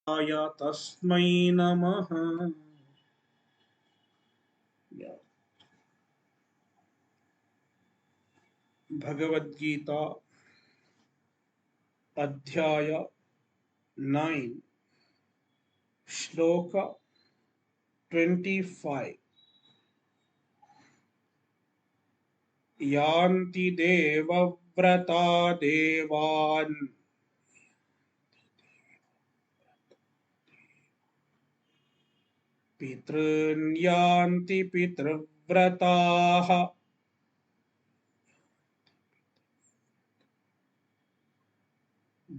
तस्मै नमः। भगवद्गीता अध्याय 9 श्लोक 25। यान्ति देवव्रता देवान् पितॄन् यान्ति पितृव्रताः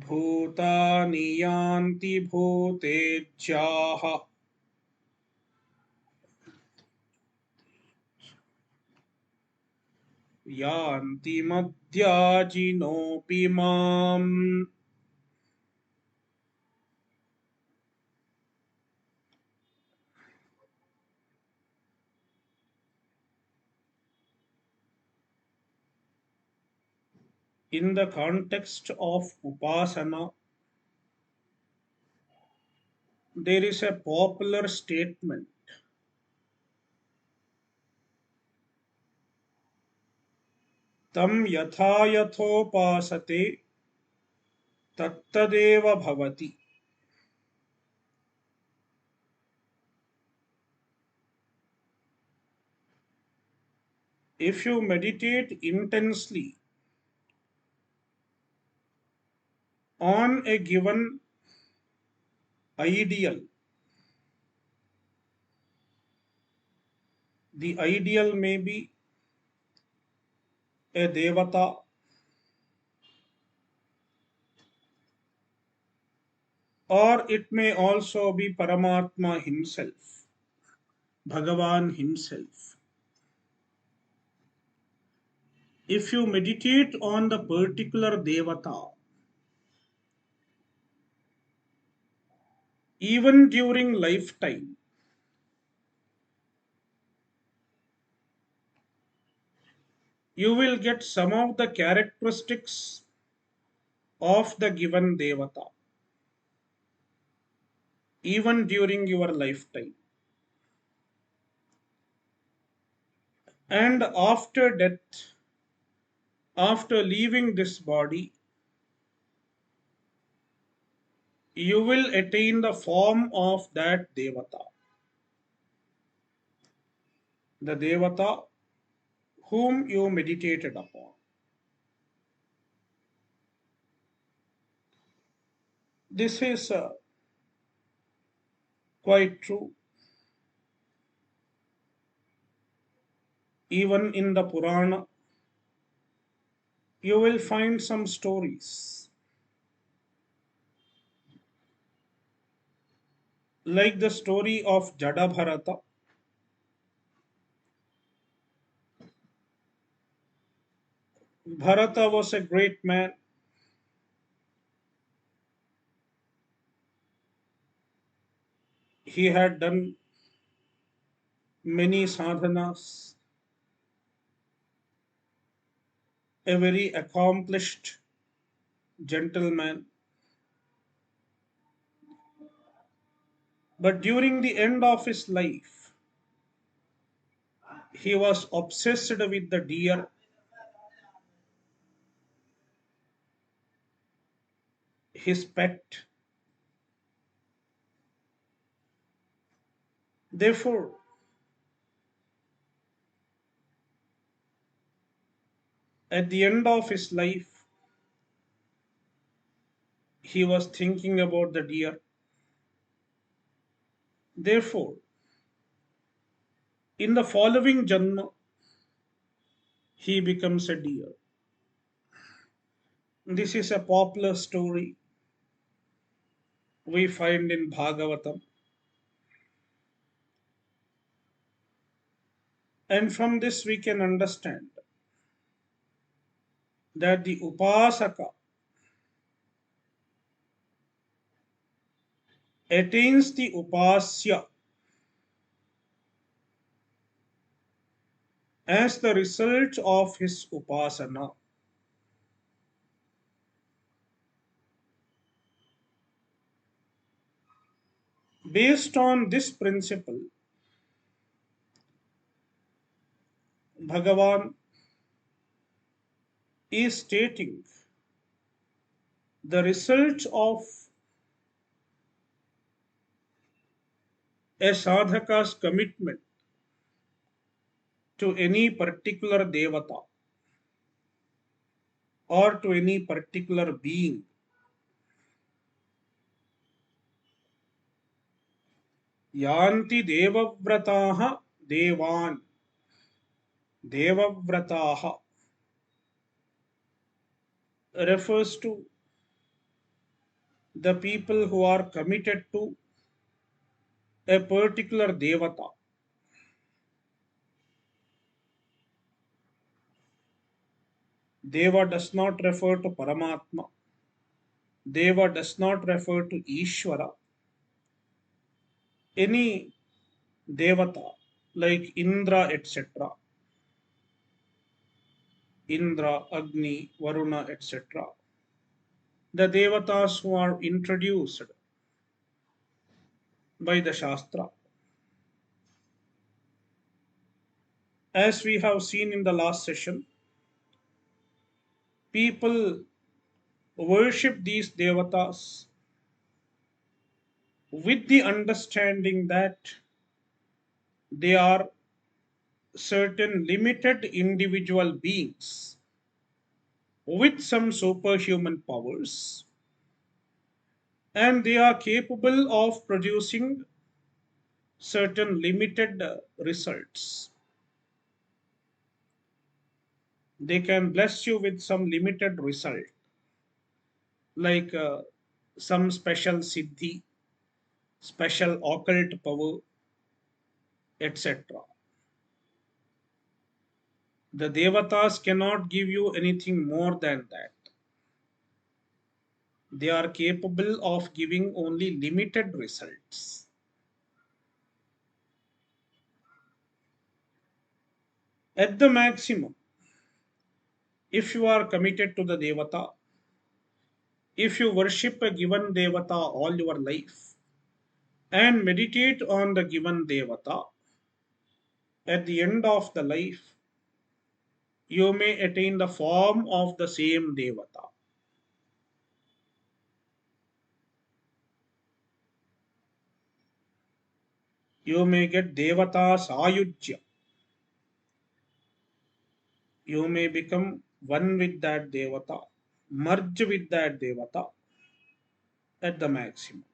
भूतानि यान्ति भूतेज्याः यान्ति मद्याजिनोऽपि माम्। In the context of upasana, there is a popular statement: tam yatha yathopasate tattadeva bhavati. If you meditate intensely on a given ideal, the ideal may be a devata, or it may also be Paramatma himself, Bhagavan himself. If you meditate on the particular devata, even during lifetime, you will get some of the characteristics of the given devata, even during your lifetime. And after death, after leaving this body, you will attain the form of that devata, the devata whom you meditated upon. This is quite true. Even in the Purana, you will find some stories like the story of Jadabharata. Bharata was a great man. He had done many sadhanas, a very accomplished gentleman. But during the end of his life, he was obsessed with the deer, his pet. Therefore, at the end of his life, he was thinking about the deer. Therefore, in the following Janma, he becomes a deer. This is a popular story we find in Bhagavatam. And from this, we can understand that the Upasaka attains the Upasya as the result of his Upasana. Based on this principle, Bhagavan is stating the result of a sadhaka's commitment to any particular devata or to any particular being. Yanti devavrataha devan. Devavrataha refers to the people who are committed to a particular devata. Deva does not refer to Paramatma. Deva does not refer to Ishvara. Any devata like Indra, etc. Indra, Agni, Varuna, etc. The devatas who are introduced by the Shastra. As we have seen in the last session, people worship these devatas with the understanding that they are certain limited individual beings with some superhuman powers, and they are capable of producing certain limited results. They can bless you with some limited result, like some special siddhi, special occult power, etc. The devatas cannot give you anything more than that. They are capable of giving only limited results. At the maximum, if you are committed to the devata, if you worship a given devata all your life and meditate on the given devata, at the end of the life, you may attain the form of the same devata. You may get devata sayujya. You may become one with that devata, merge with that devata at the maximum.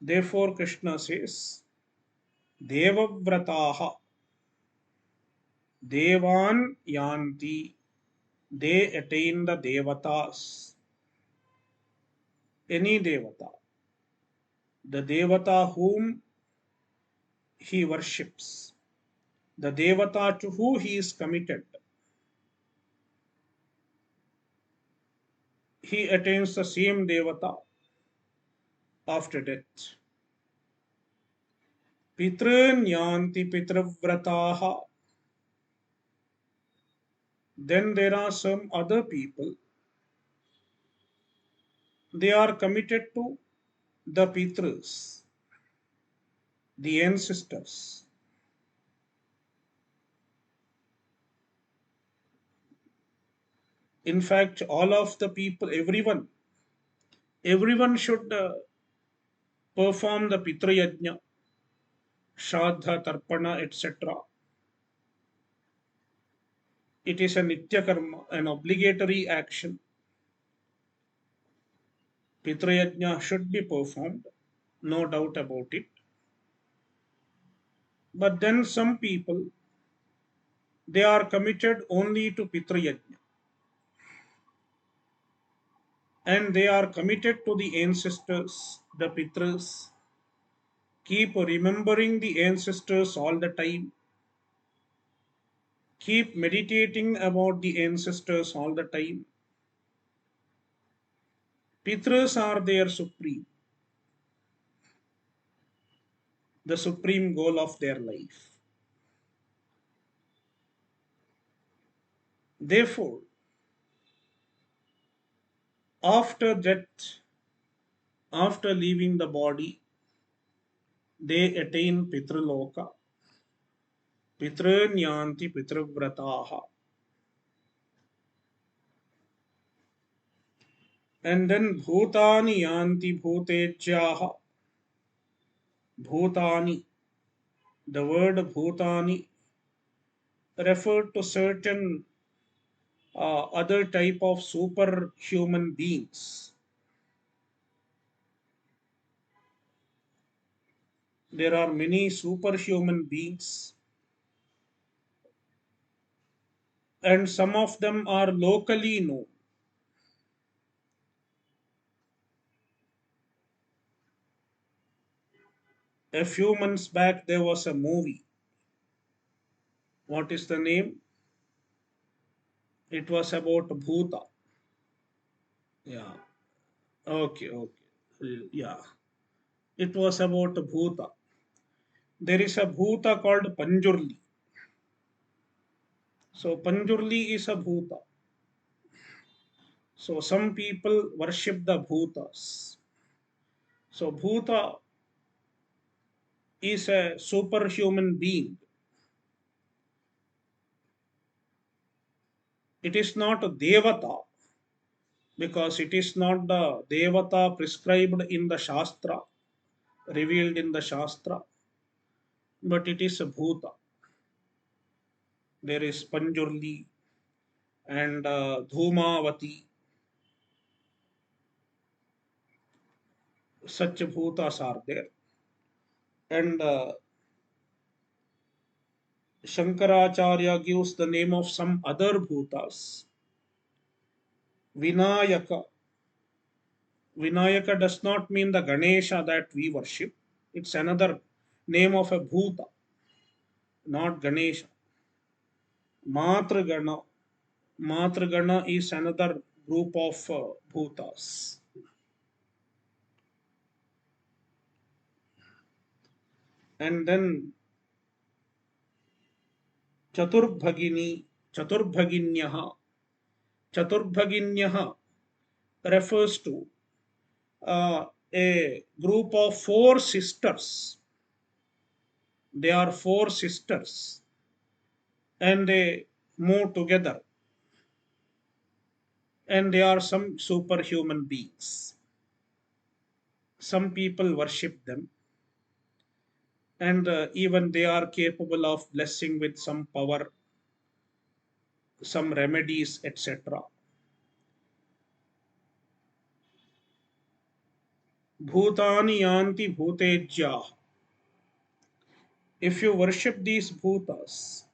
Therefore, Krishna says, Devavrataha, Devan yanti, they attain the devatas. Any devata, the devata whom he worships, the devata to whom he is committed, he attains the same devata after death. Pitrun yanti pitravrataha. Then there are some other people, they are committed to the Pitras, the ancestors. In fact, all of the people, everyone should perform the Pitra Yajna, Shraddha, Tarpana, etc. It is a Nitya Karma, an obligatory action. Pitra Yajna should be performed, no doubt about it. But then some people, they are committed only to Pitra Yajna, and they are committed to the ancestors, the Pitras. Keep remembering the ancestors all the time. Keep meditating about the ancestors all the time. Pitras are their supreme, the supreme goal of their life. Therefore, after death, After leaving the body, they attain Pitraloka, Pitranyanti Pitravrataha. And then Bhutani Yanti Bhutejyaha. Bhutani. The word Bhutani referred to certain other type of superhuman beings. There are many superhuman beings, and some of them are locally known. A few months back, there was a movie. What is the name? It was about Bhuta. Yeah. Okay. Okay. Yeah. It was about Bhuta. There is a Bhuta called Panjurli. So Panjurli is a Bhuta. So some people worship the Bhutas. So Bhuta is a superhuman being. It is not a Devata because it is not the Devata prescribed in the Shastra, revealed in the Shastra, but it is a Bhuta. There is Panjurli and Dhumavati. Such Bhutas are there. And Shankaracharya gives the name of some other Bhutas. Vinayaka. Vinayaka does not mean the Ganesha that we worship. It's another name of a Bhuta, not Ganesha. Matragana. Matragana is another group of Bhutas. And then Chaturbhagini, Chaturbhaginyaha. Chaturbhaginyaha refers to a group of four sisters. They are four sisters and they move together, and they are some superhuman beings. Some people worship them, and even they are capable of blessing with some power, some remedies, etc. Bhutani yanti bhutejya. If you worship these bhutas,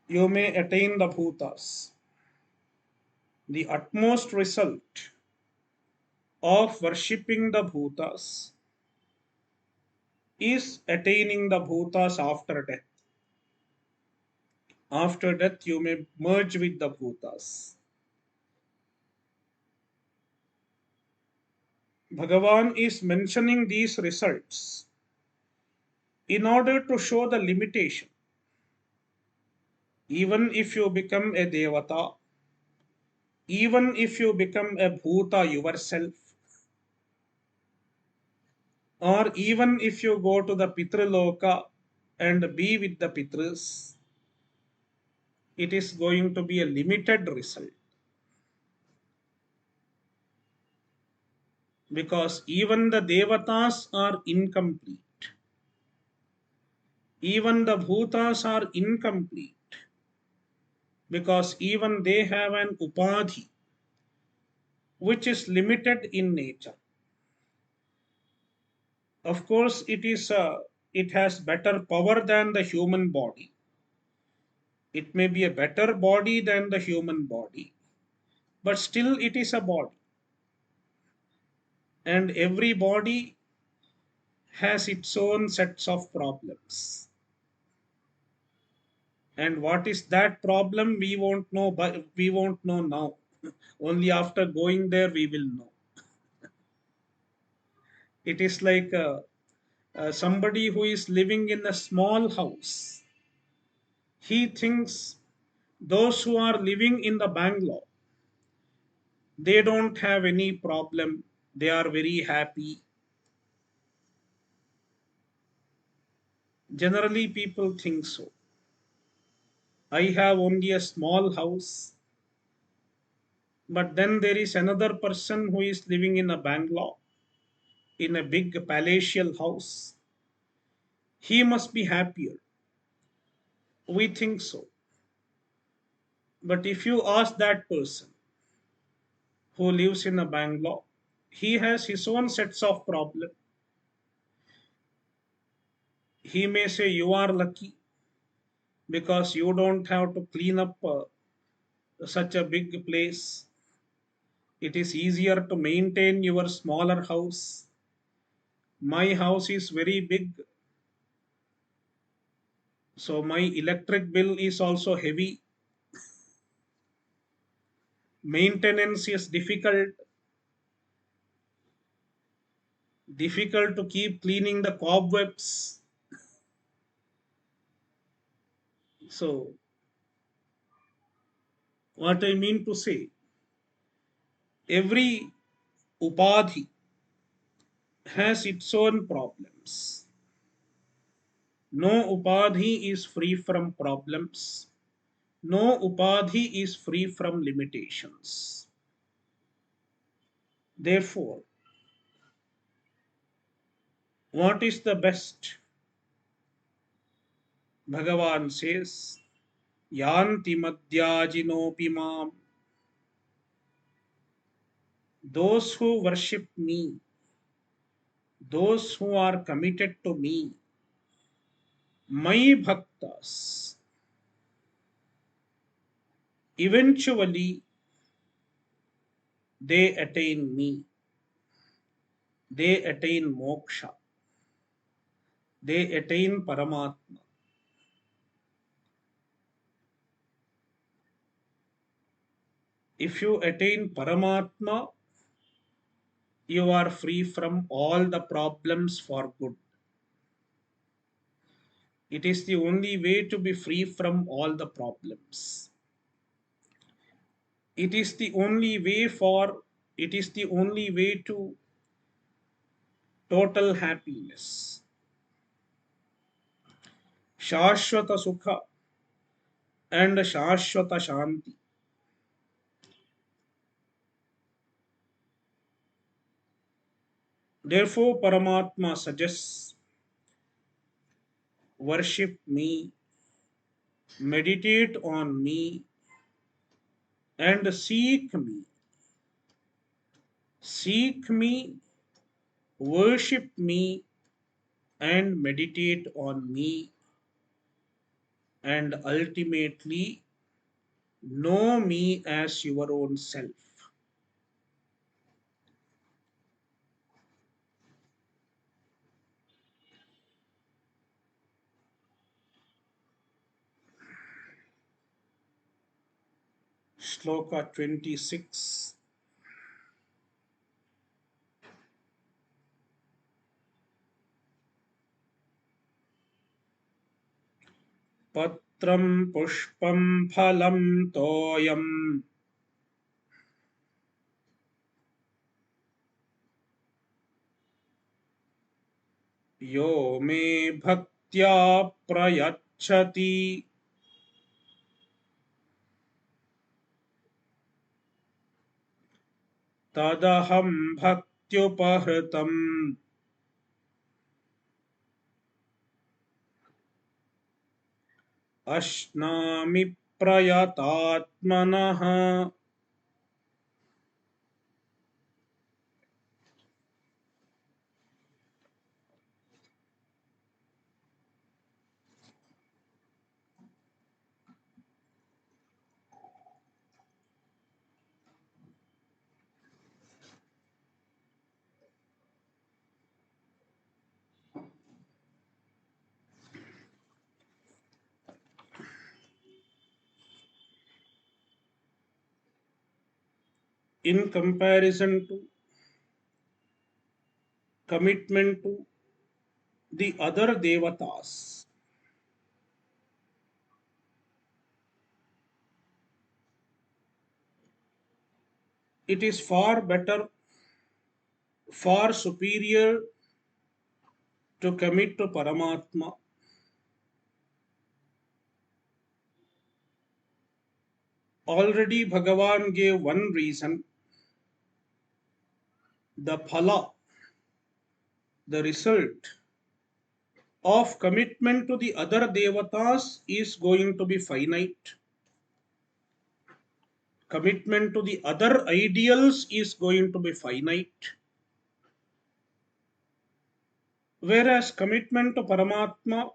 you may attain the bhutas. The utmost result of worshipping the bhutas is attaining the bhutas after death. After death, you may merge with the bhutas. Bhagavan is mentioning these results in order to show the limitation. Even if you become a devata, even if you become a bhuta yourself, or even if you go to the Pitraloka and be with the Pitras, it is going to be a limited result. Because even the devatas are incomplete. Even the bhutas are incomplete because even they have an upadhi which is limited in nature. Of course, it has better power than the human body. It may be a better body than the human body, but still it is a body. And every body has its own sets of problems. And what is that problem? We won't know, but we won't know now. Only after going there we will know. It is like somebody who is living in a small house. He thinks those who are living in the Bangalore, They don't have any problem. They are very happy. Generally, people think so. I have only a small house, but then there is another person who is living in a bungalow, in a big palatial house. He must be happier. We think so. But if you ask that person who lives in a bungalow, he has his own sets of problems. He may say, you are lucky because you don't have to clean up such a big place. It is easier to maintain your smaller house. My house is very big, so my electric bill is also heavy. Maintenance is difficult to keep cleaning the cobwebs. So, what I mean to say, every upadhi has its own problems. No upadhi is free from problems. No upadhi is free from limitations. Therefore, what is the best? Bhagavan says, Yanti madhyajinopi mam. Those who worship me, those who are committed to me, my bhaktas, eventually they attain me, they attain moksha, they attain Paramatma. If you attain Paramatma, you are free from all the problems for good. It is the only way to be free from all the problems. It is the only way for, it is the only way to total happiness. Shashwata Sukha and Shashwata Shanti. Therefore, Paramatma suggests worship me, meditate on me, and seek me. Seek me, worship me, and meditate on me, and ultimately know me as your own self. Shloka 26. Patram pushpam phalam toyam yo me bhaktya prayachati tadaham bhaktyupahritam ashnami prayatatmanah. In comparison to commitment to the other devatas, It is far better, far superior to commit to Paramatma. Already Bhagavan gave one reason, the phala, the result of commitment to the other devatas is going to be finite. Commitment to the other ideals is going to be finite. Whereas commitment to Paramatma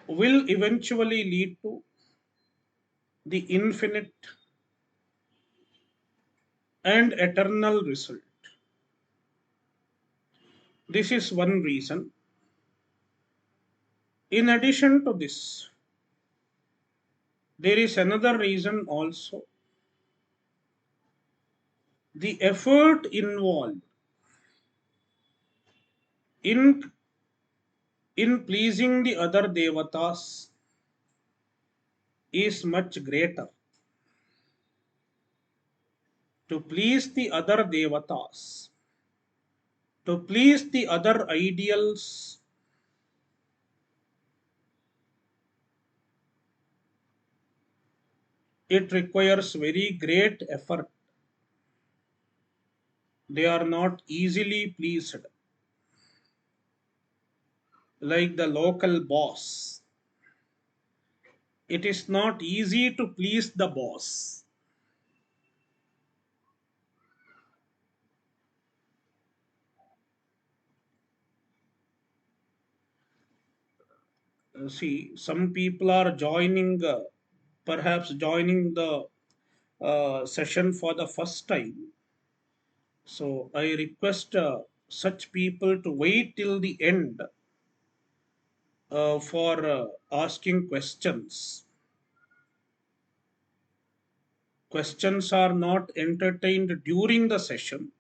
will eventually lead to the infinite and eternal result. This is one reason. In addition to this, there is another reason also. The effort involved in pleasing the other devatas is much greater. To please the other devatas, to please the other ideals, it requires very great effort. They are not easily pleased. Like the local boss, it is not easy to please the boss. See, some people are joining, perhaps joining the session for the first time. So I request such people to wait till the end for asking questions. Questions are not entertained during the session.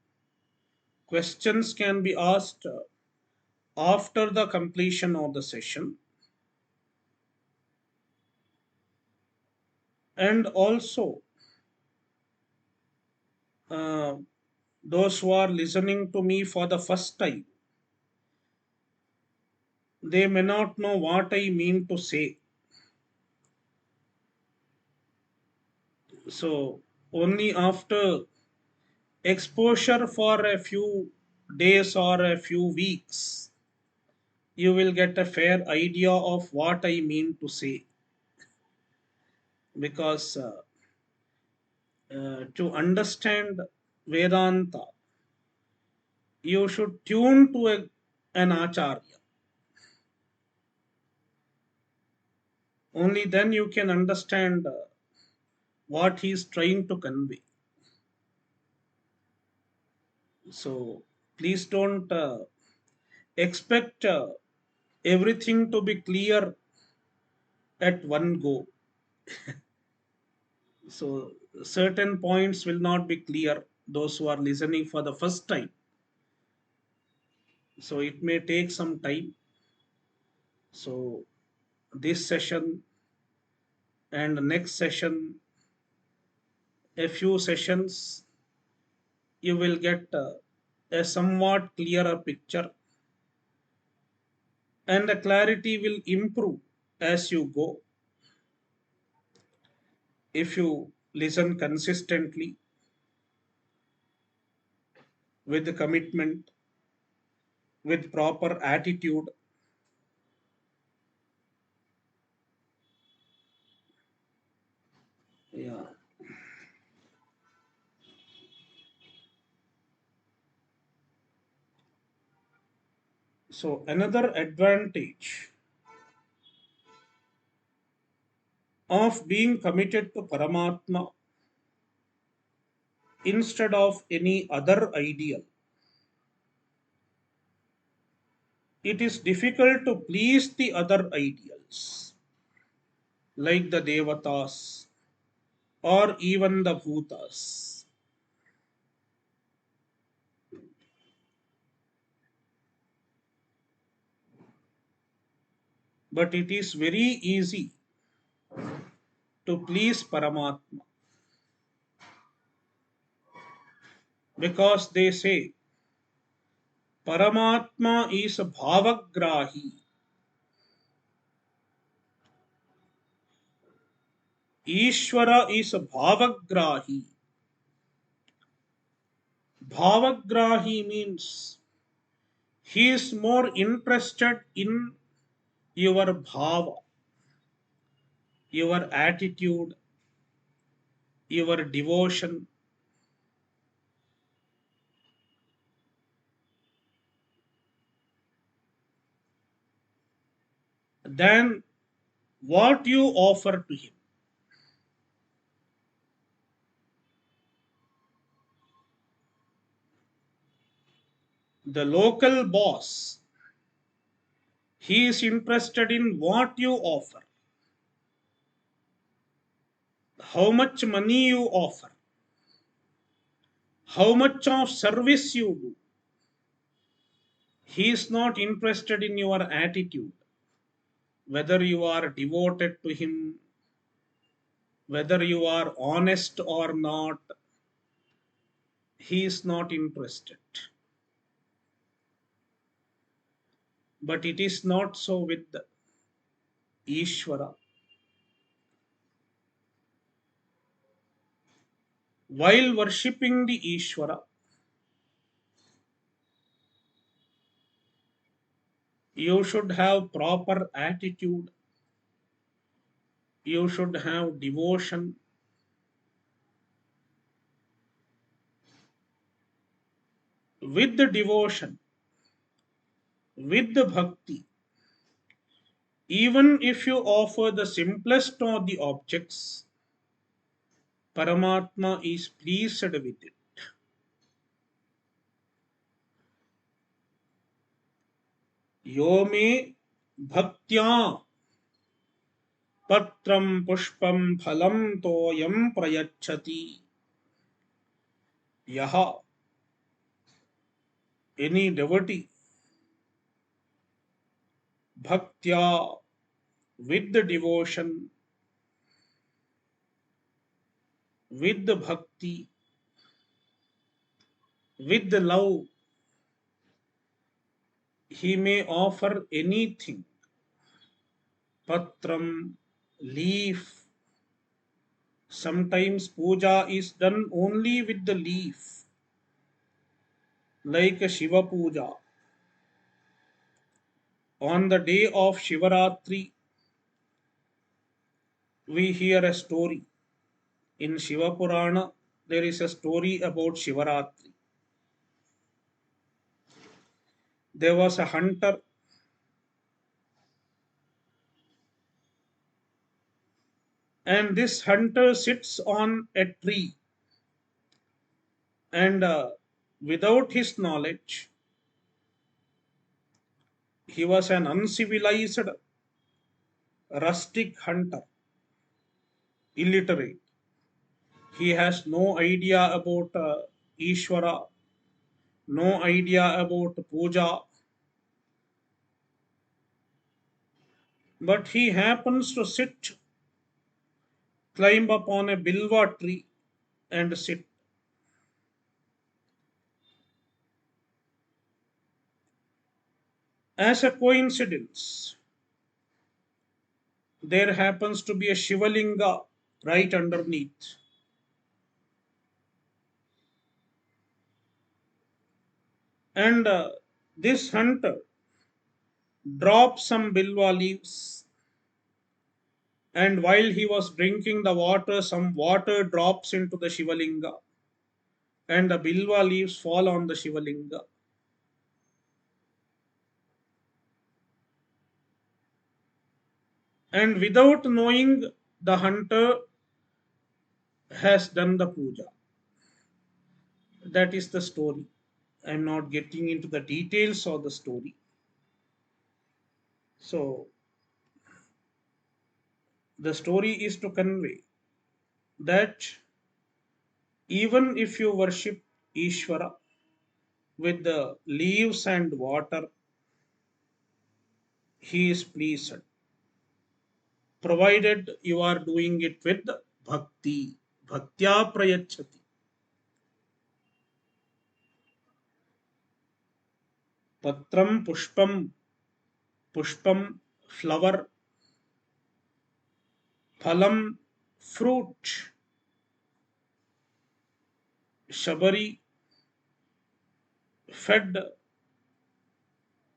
Questions can be asked after the completion of the session. And also, uh, those who are listening to me for the first time, they may not know what I mean to say. So, only after exposure for a few days or a few weeks, you will get a fair idea of what I mean to say. Because to understand Vedanta, you should tune to an Acharya. Only then you can understand what he is trying to convey. So please don't expect everything to be clear at one go. So certain points will not be clear, those who are listening for the first time. So it may take some time. So this session and the next session, a few sessions, you will get a somewhat clearer picture, and the clarity will improve as you go if you listen consistently with the commitment, with proper attitude. Yeah. So another advantage of being committed to Paramatma instead of any other ideal, it is difficult to please the other ideals like the Devatas or even the Bhutas. But it is very easy to please Paramatma. because they say Paramatma is bhavagrahi, Ishvara is bhavagrahi. Bhavagrahi means he is more interested in your bhava, your attitude, your devotion, than what you offer to him. The local boss, he is interested in what you offer, how much money you offer, how much of service you do. He is not interested in your attitude, whether you are devoted to him, whether you are honest or not. He is not interested. But it is not so with the Ishvara. While worshipping the Ishvara, you should have proper attitude, you should have devotion. With the devotion, with the bhakti, even if you offer the simplest of the objects, Paramatma is pleased with it. Yo me bhaktya patram pushpam phalam toyam prayachati. Yaha, any devotee, bhaktya, with the devotion, with the bhakti, with the love, he may offer anything. Patram, leaf. Sometimes puja is done only with the leaf, like a Shiva puja. On the day of Shivaratri, we hear a story. In Shiva Purana, there is a story about Shivaratri. There was a hunter, and this hunter sits on a tree, and without his knowledge, he was an uncivilized, rustic hunter, illiterate. He has no idea about Ishvara, no idea about puja, but he happens to sit, climb up on a bilva tree, and sit. As a coincidence, there happens to be a Shivalinga right underneath. And this hunter dropped some bilva leaves, and while he was drinking the water, some water drops into the Shivalinga, and the bilva leaves fall on the Shivalinga. And without knowing, the hunter has done the puja. That is the story. I'm not getting into the details of the story. So, the story is to convey that even if you worship Ishvara with the leaves and water, he is pleased, provided you are doing it with bhakti. Bhaktya prayachati. patram pushpam, pushpam flower, phalam fruit, Shabari fed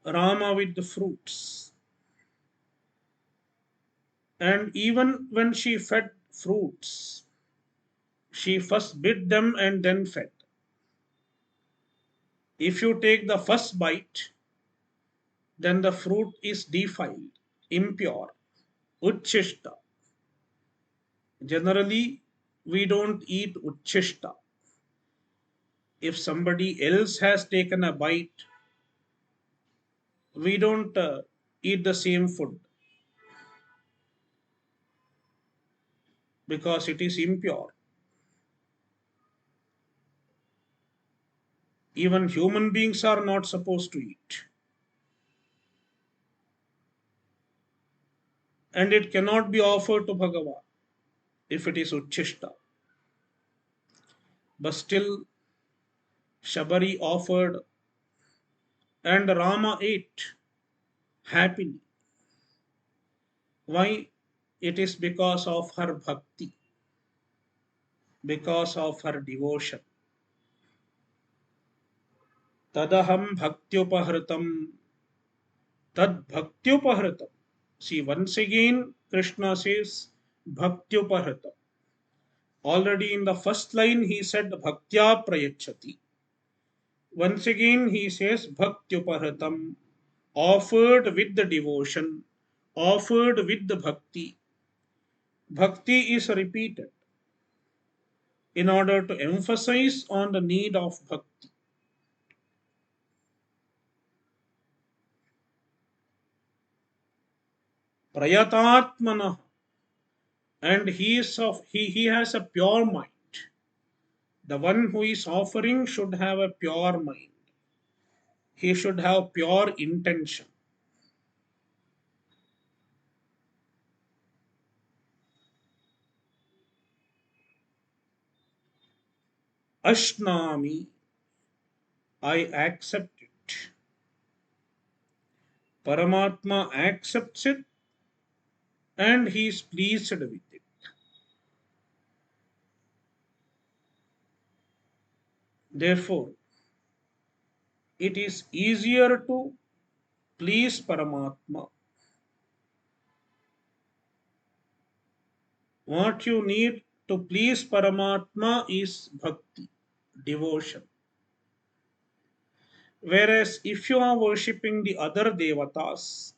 Rama with the fruits. And even when she fed fruits, she first bit them and then fed. If you take the first bite, then the fruit is defiled, impure, uchishta. Generally, we don't eat uchishta. If somebody else has taken a bite, we don't eat the same food because it is impure. Even human beings are not supposed to eat. And it cannot be offered to Bhagavan if it is uchishta. But still, Shabari offered and Rama ate happily. Why? It is because of her bhakti, because of her devotion. Tadaham bhaktyupahritam, tad bhaktyupahritam. See, once again, Krishna says bhaktyupahritam. Already in the first line, he said bhaktya prayachati. Once again, he says bhaktyupahritam, offered with the devotion, offered with the bhakti. Bhakti is repeated in order to emphasize on the need of bhakti. Prayatatmana, and he has a pure mind. The one who is offering should have a pure mind. He should have pure intention. Ashnami, I accept it. Paramatma accepts it and he is pleased with it. Therefore, it is easier to please Paramatma. What you need to please Paramatma is bhakti, devotion. Whereas if you are worshipping the other devatas,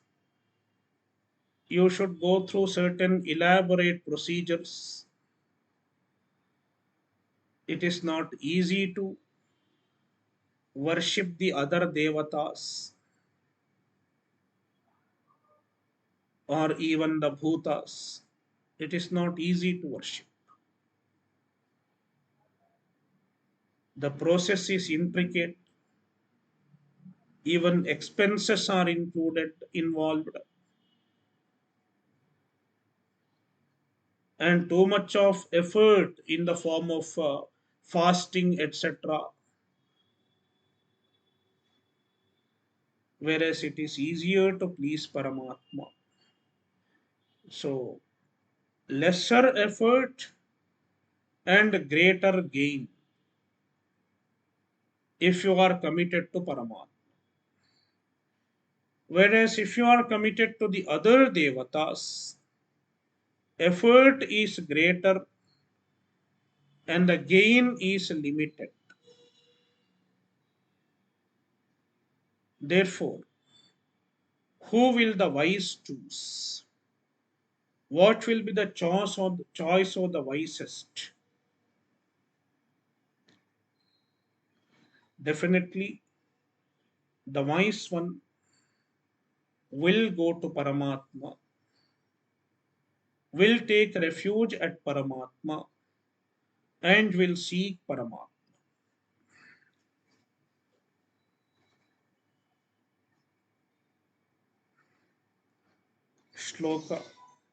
you should go through certain elaborate procedures. It is not easy to worship the other devatas or even the bhutas. It is not easy to worship. The process is intricate, even expenses are involved, and too much of effort in the form of fasting, etc. Whereas it is easier to please Paramatma. So, lesser effort and greater gain if you are committed to Paramatma. Whereas if you are committed to the other devatas, effort is greater and the gain is limited. Therefore, who will the wise choose? What will be the choice of the wisest? Definitely, the wise one will go to Paramatma, will take refuge at Paramatma, and will seek Paramatma. Shloka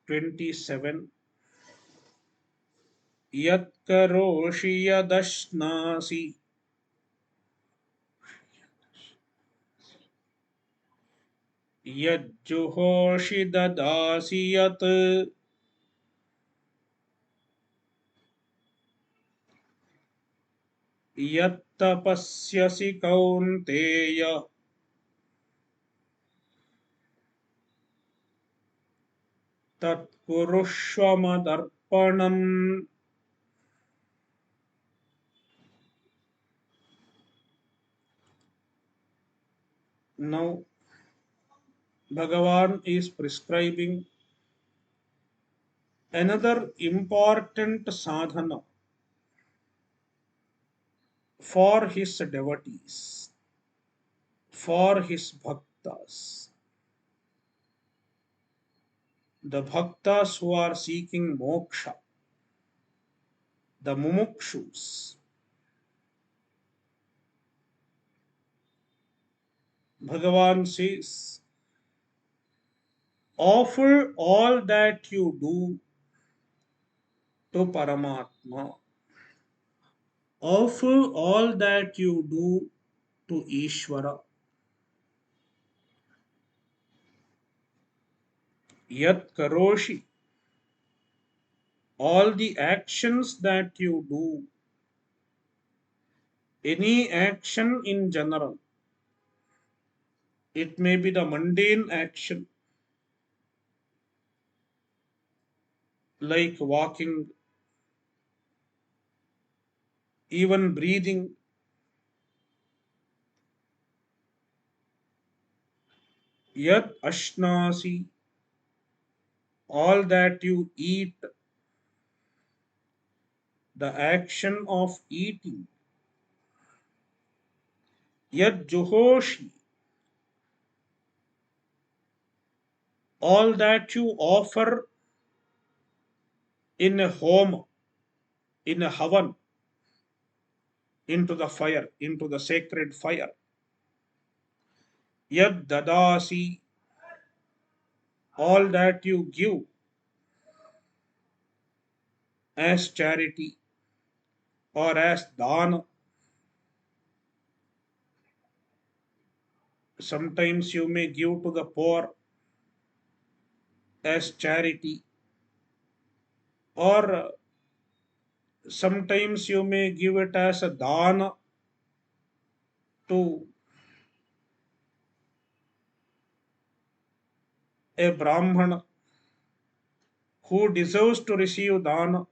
27. Yat karoshi yadashnasi यज्जुहोषि ददासि यत् यत्तपस्यसि कौन्तेय तत्कुरुष्व मदर्पणम्. Now, Bhagavan is prescribing another important sadhana for his devotees, for his bhaktas, the bhaktas who are seeking moksha, the mumukshus. Bhagavan says, offer all that you do to Paramatma. Offer all that you do to Ishvara. Yat karoshi. All the actions that you do, any action in general, it may be the mundane action like walking, even breathing. Yat ashnasi. All that you eat, the action of eating. Yat juhoshi. All that you offer in a home, in a havan, into the fire, into the sacred fire. Yad dadasi. All that you give as charity or as dana. Sometimes you may give to the poor as charity, or sometimes you may give it as a dana to a brahmana who deserves to receive dana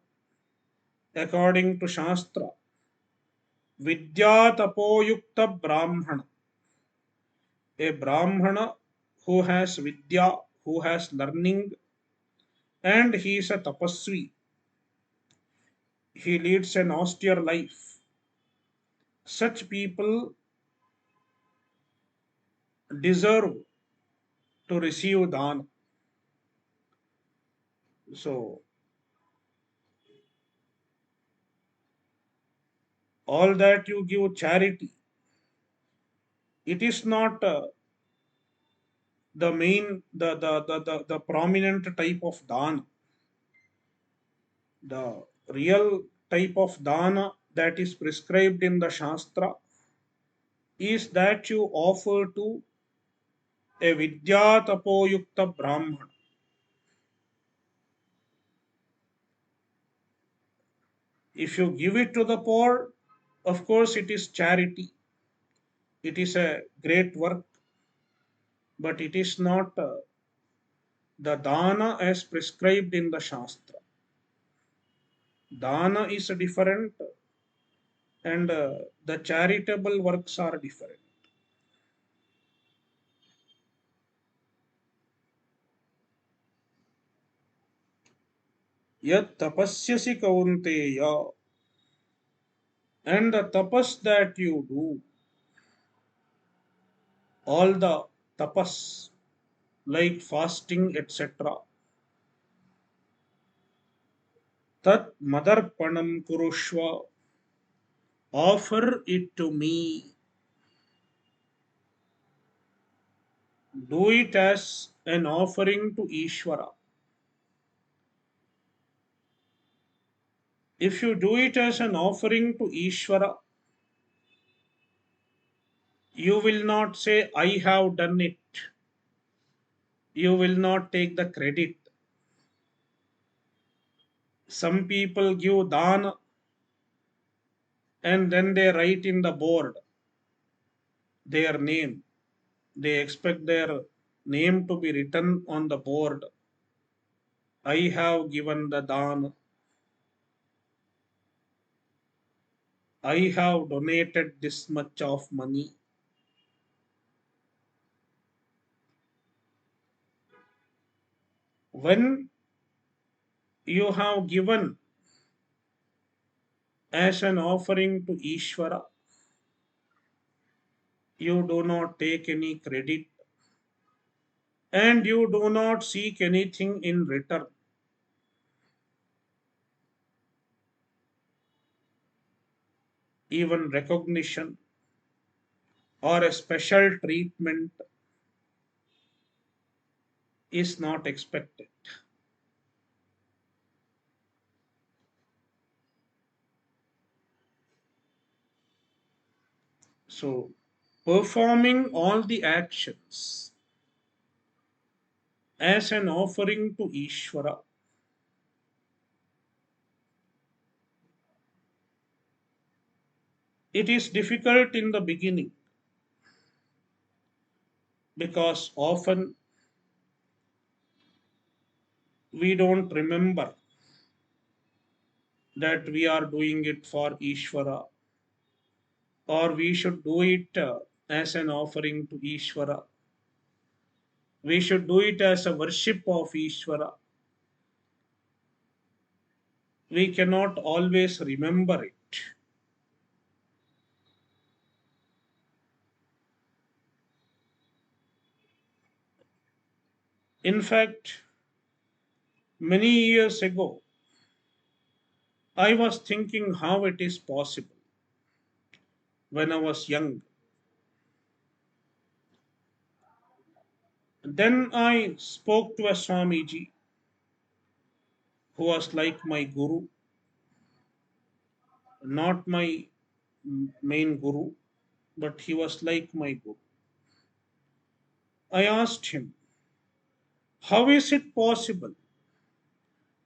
according to Shastra. Vidya tapoyukta brahmana, a brahmana who has vidya, who has learning, and he is a tapasvi. He leads an austere life. Such people deserve to receive dana. So, all that you give charity, it is not the main, the prominent type of dana. The real type of dana that is prescribed in the Shastra is that you offer to a vidya tapoyukta brahman. If you give it to the poor, of course it is charity. It is a great work, but it is not the dana as prescribed in the Shastra. Dana is different, and the charitable works are different. Yat tapasyasi kaunteya, and the tapas that you do, all the tapas like fasting, etc. Tat madarpanam kurushva, offer it to me. Do it as an offering to Ishvara. If you do it as an offering to Ishvara, you will not say, I have done it. You will not take the credit. Some people give dan and then they write in the board their name. They expect their name to be written on the board. I have given the dan. I have donated this much of money. When you have given as an offering to Ishvara, you do not take any credit and you do not seek anything in return, even recognition or a special treatment is not expected. So, performing all the actions as an offering to Ishvara, it is difficult in the beginning because often we don't remember that we are doing it for Ishvara, or we should do it as an offering to Ishvara. We should do it as a worship of Ishvara. We cannot always remember it. In fact, many years ago, I was thinking how it is possible when I was young. Then I spoke to a Swamiji who was like my guru, not my main guru, but he was like my guru. I asked him, how is it possible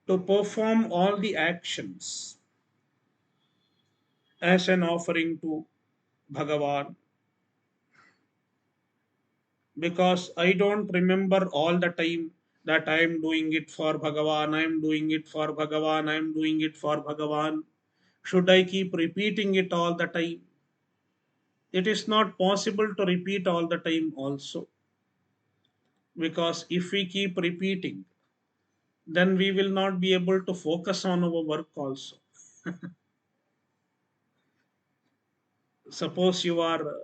to perform all the actions as an offering to Bhagavan? Because I don't remember all the time that I am doing it for Bhagavan, I am doing it for Bhagavan, I am doing it for Bhagavan. Should I keep repeating it all the time? It is not possible to repeat all the time, also, because if we keep repeating, then we will not be able to focus on our work also. Suppose you are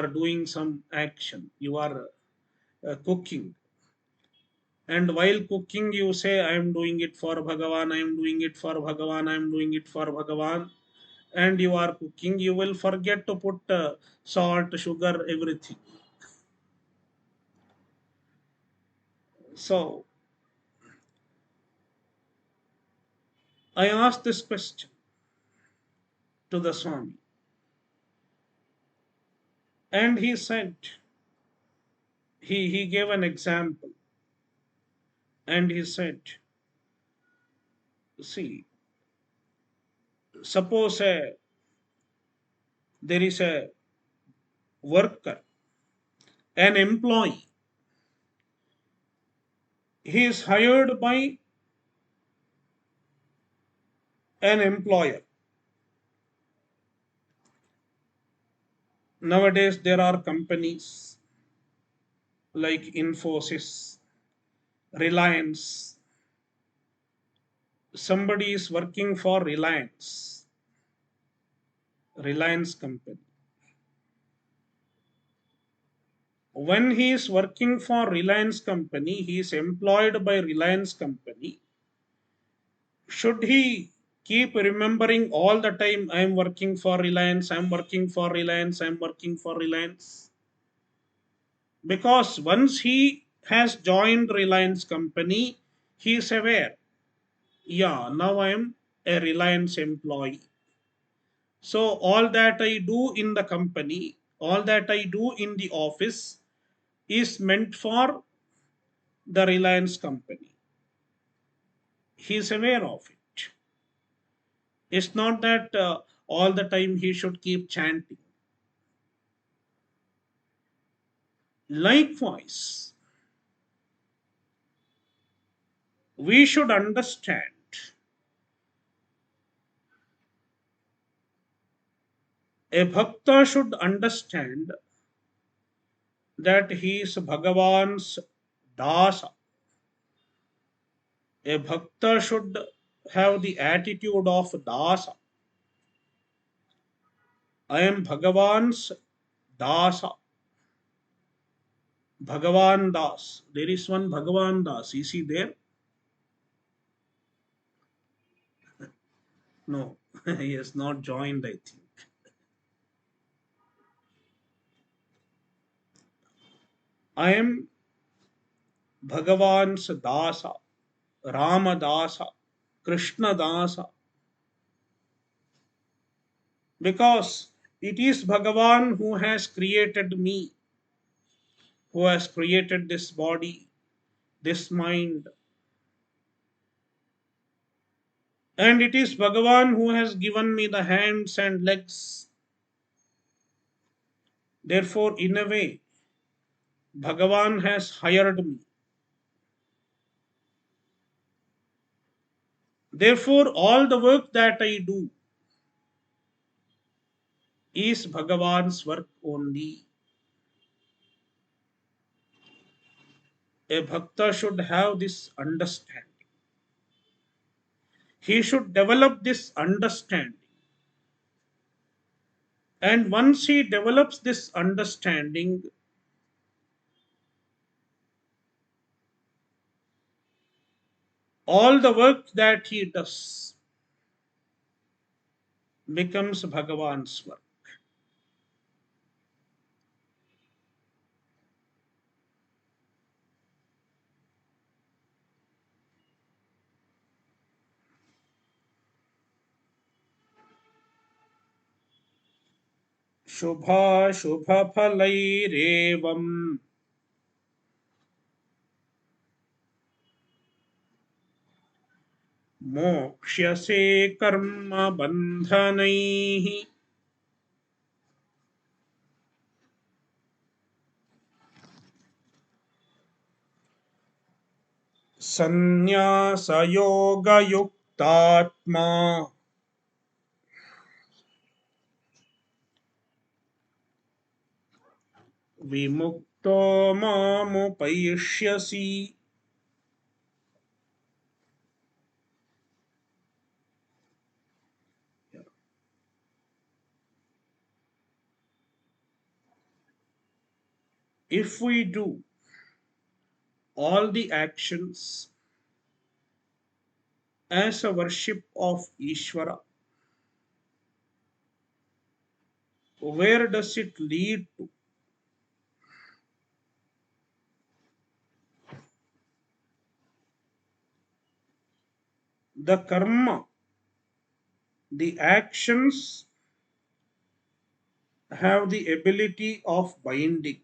doing some action, you are cooking, and while cooking you say, I am doing it for Bhagavan, I am doing it for Bhagavan, I am doing it for Bhagavan, and you are cooking, you will forget to put salt, sugar, everything. So I asked this question to the Swami, and he said, he gave an example, and he said, see, suppose there is a worker, an employee, he is hired by an employer. Nowadays there are companies like Infosys, Reliance. Somebody is working for Reliance company. When he is working for Reliance company, he is employed by Reliance company. Should he keep remembering all the time, I am working for Reliance, I am working for Reliance, I am working for Reliance? Because once he has joined Reliance company, he is aware, yeah, now I am a Reliance employee. So all that I do in the company, all that I do in the office, is meant for the Reliance company. He is aware of it. It's not that all the time he should keep chanting. Likewise, we should understand, a bhakta should understand that he is Bhagavan's dasa. A bhakta should have the attitude of dasa. I am Bhagavan's dasa. Bhagavan Das. There is one Bhagavan Das. Is he there? No, he has not joined, I think. I am Bhagavan's Dasa, Rama Dasa, Krishna Dasa, because it is Bhagavan who has created me, who has created this body, this mind, and it is Bhagavan who has given me the hands and legs. Therefore, in a way, Bhagavan has hired me. Therefore, all the work that I do is Bhagavan's work only. A bhakta should have this understanding. He should develop this understanding. And once he develops this understanding, all the work that he does becomes Bhagavan's work. शुभाशुभफलैरेवम् मोक्ष्यसे कर्मबन्धनैः सन्न्यासयोगयुक्तात्मा विमुक्तो मामुपैष्यसि. If we do all the actions as a worship of Ishvara, where does it lead to? The karma, the actions have the ability of binding.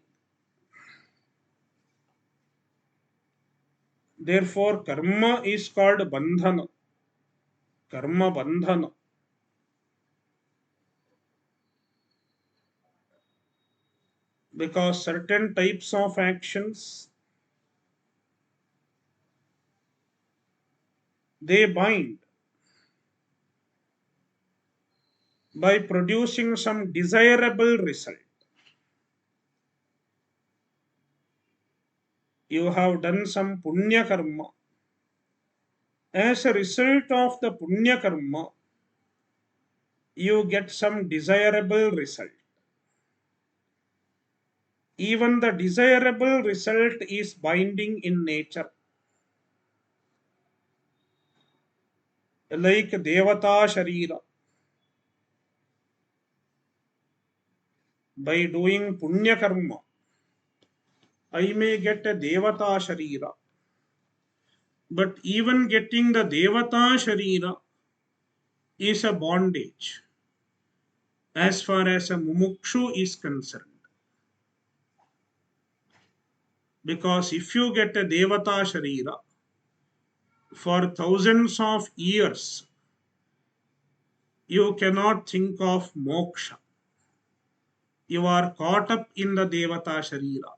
Therefore, karma is called bandhana, karma bandhana, because certain types of actions they bind by producing some desirable result. You have done some punya karma. As a result of the punya karma, you get some desirable result. Even the desirable result is binding in nature. Like Devata Sharira. By doing punya karma, I may get a Devata Sharira. But even getting the Devata Sharira is a bondage as far as a mumukshu is concerned. Because if you get a Devata Sharira for thousands of years, you cannot think of moksha. You are caught up in the Devata Sharira,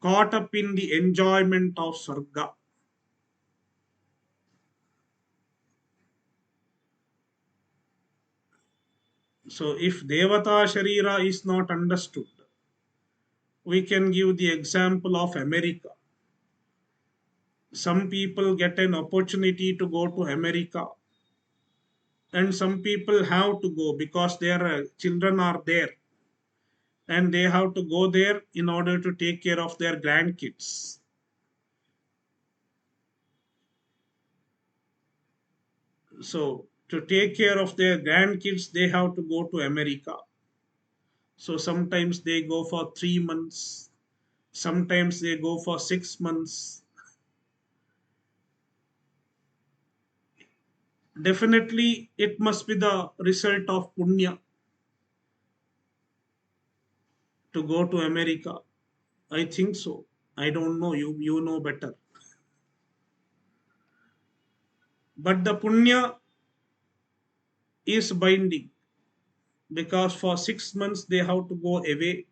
caught up in the enjoyment of Sarga. So, if Devata Sharira is not understood, we can give the example of America. Some people get an opportunity to go to America, and some people have to go because their children are there and they have to go there in order to take care of their grandkids. So, to take care of their grandkids, they have to go to America. So, sometimes they go for 3 months, sometimes they go for 6 months. Definitely, it must be the result of punya to go to America. I think so. I don't know. You know better. But the punya is binding because for 6 months they have to go away.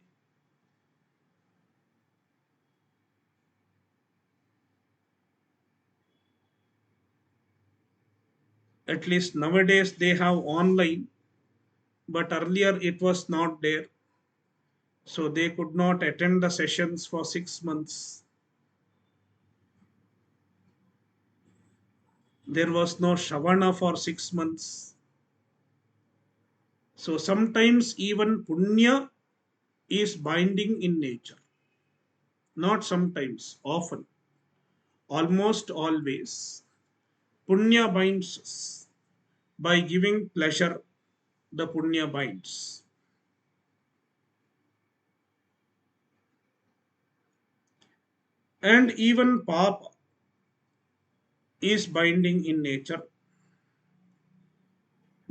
At least nowadays they have online, but earlier it was not there. So they could not attend the sessions for 6 months. There was no Shavana for 6 months. So sometimes even Punya is binding in nature. Not sometimes, often, almost always. Punya binds us. By giving pleasure, the Punya binds. And even Papa is binding in nature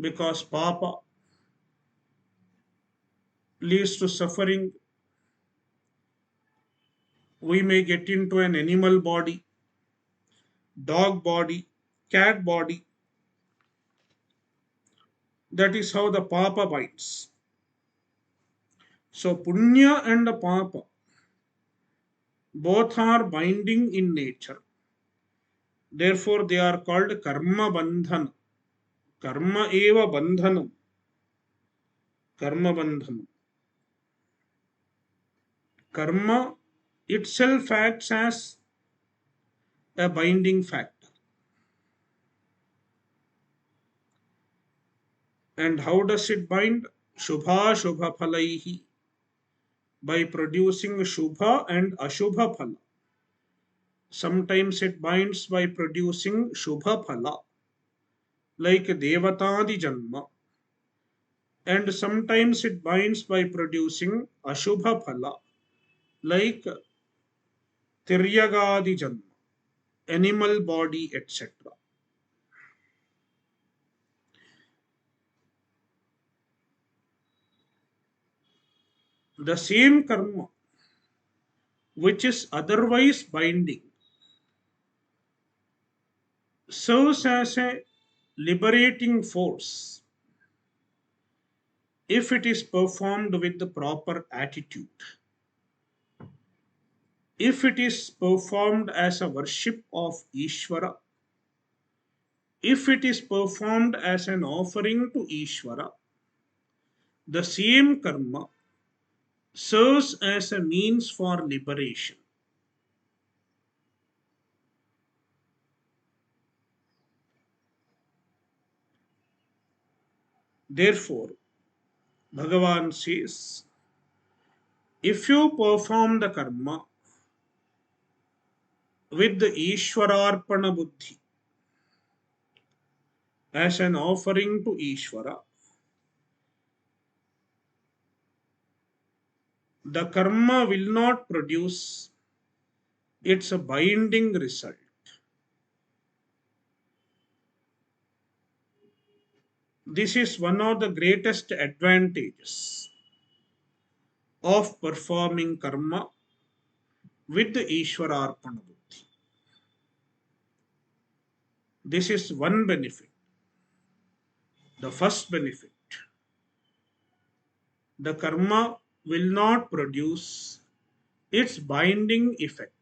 because Papa leads to suffering. We may get into an animal body, dog body, cat body. That is how the Papa binds. So Punya and the Papa both are binding in nature. Therefore, they are called Karma Bandhan. Karma eva bandhanam. Karma bandhanam. Karma itself acts as a binding factor. And how does it bind? Shubha Shubha Phalaihi. By producing Shubha and Ashubha Phala. Sometimes it binds by producing Shubha Phala, like Devatadi Janma. And sometimes it binds by producing Ashubha Phala, like Tiryagadi Janma, animal body, etc. The same karma, which is otherwise binding, serves as a liberating force if it is performed with the proper attitude. If it is performed as a worship of Ishvara, if it is performed as an offering to Ishvara, the same karma serves as a means for liberation. Therefore, Bhagavan says, if you perform the karma with the Ishwararpana buddhi as an offering to Ishvara, the karma will not produce its binding result. This is one of the greatest advantages of performing karma with the Ishwararpana buddhi. This is one benefit. The first benefit, the karma will not produce its binding effect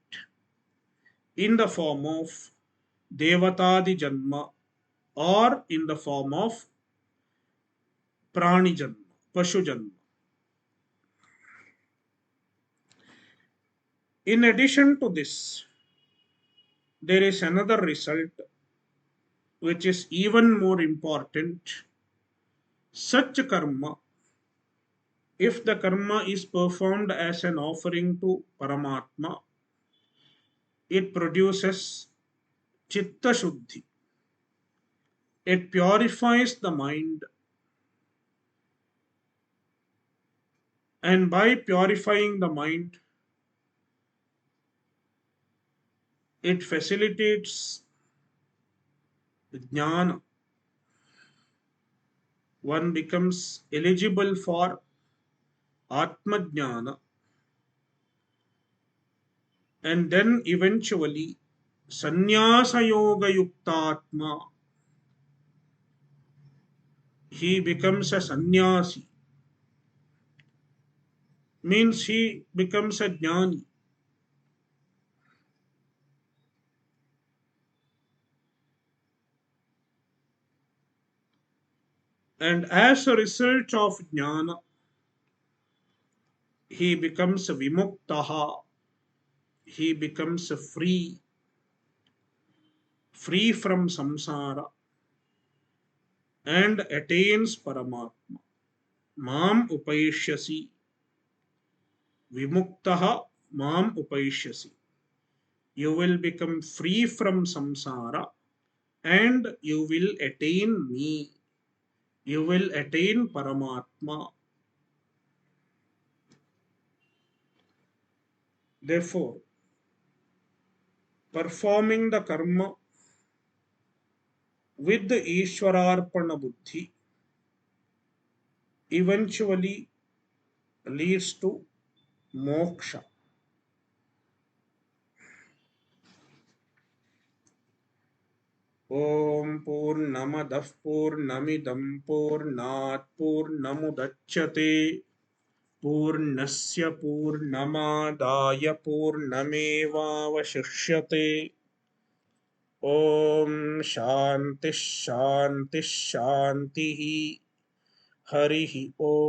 in the form of devatadi janma or in the form of prani janma, pashu janma. In addition to this, there is another result which is even more important. Such karma, if the karma is performed as an offering to Paramatma, it produces chitta shuddhi. It purifies the mind, and by purifying the mind, it facilitates jnana. One becomes eligible for atma jnana, and then eventually sannyasa yoga yuktatma, he becomes a sannyasi, means he becomes a jnani. And as a result of jnana, he becomes a vimuktaha, he becomes a free from samsara, and attains Paramatma. Mam upaishyasi, vimuktaha mam upaishyasi. You will become free from samsara and you will attain me. You will attain Paramatma. Therefore, performing the karma with the Ishwararpana buddhi eventually leads to moksha. Om Purnamadah Purnamidam Purnat Purnamudachyate Purnasya Purnamadaya Purnamevavashishyate. Om Shanti Shanti Shanti. Harihi Om.